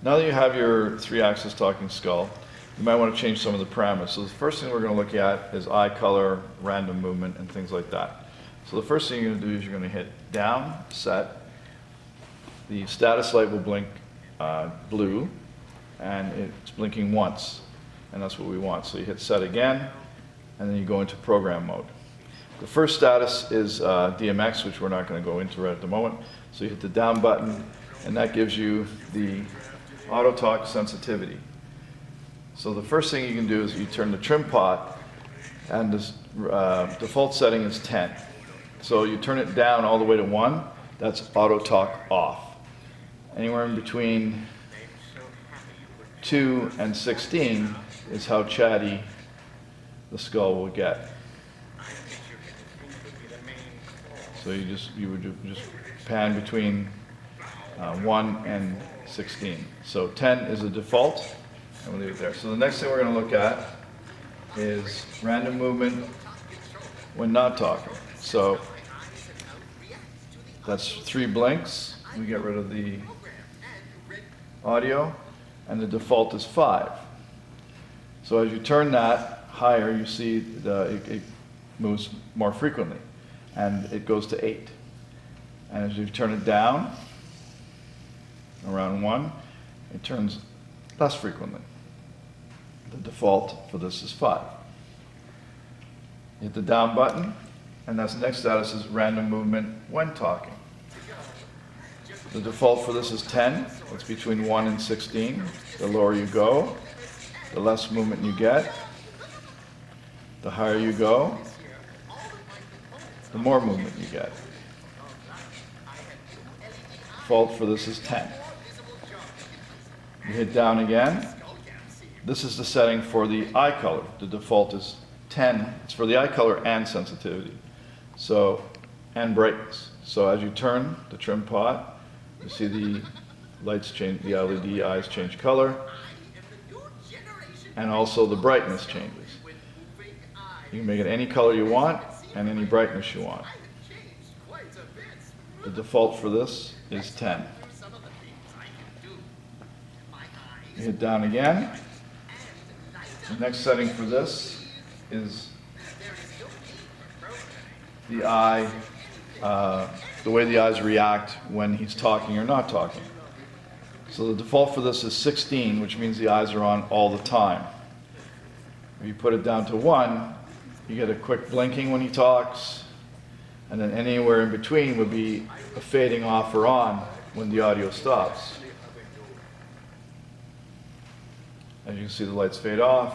Now that you have your 3-axis talking skull, you might want to change some of the parameters. So the first thing we're going to look at is eye color, random movement, and things like that. So the first thing you're going to do is you're going to hit down, set. The status light will blink blue, and it's blinking once, and that's what we want. So you hit set again, and then you go into program mode. The first status is DMX, which we're not going to go into right at the moment. So you hit the down button, and that gives you the auto talk sensitivity. So the first thing you can do is you turn the trim pot, and the default setting is 10. So you turn it down all the way to 1, that's auto talk off. Anywhere in between 2 and 16 is how chatty the skull will get. So you would just pan between 1 and 16. So 10 is the default, and we'll leave it there. So the next thing we're going to look at is random movement when not talking. So that's 3 blinks. We get rid of the audio, and the default is 5. So as you turn that higher, you see it moves more frequently, and it goes to 8. And as you turn it down, around 1, it turns less frequently. The default for this is 5. Hit the down button, and that's the next status is random movement when talking. The default for this is 10. It's between 1 and 16. The lower you go, the less movement you get. The higher you go, the more movement you get. Default for this is 10. You hit down again. This is the setting for the eye color. The default is 10. It's for the eye color and sensitivity. So, and brightness. So as you turn the trim pot, you see the lights change, the LED eyes change color, and also the brightness changes. You can make it any color you want and any brightness you want. The default for this is 10. You hit down again. The next setting for this is the eye, the way the eyes react when he's talking or not talking. So the default for this is 16, which means the eyes are on all the time. If you put it down to 1, you get a quick blinking when he talks, and then anywhere in between would be a fading off or on when the audio stops. As you can see, the lights fade off,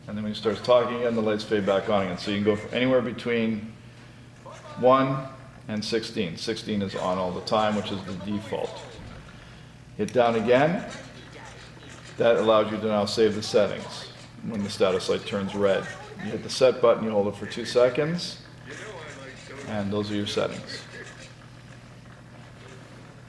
and then when he starts talking again, the lights fade back on again. So you can go from anywhere between 1 and 16. 16 is on all the time, which is the default. Hit down again. That allows you to now save the settings when the status light turns red. You hit the set button, you hold it for 2 seconds, and those are your settings.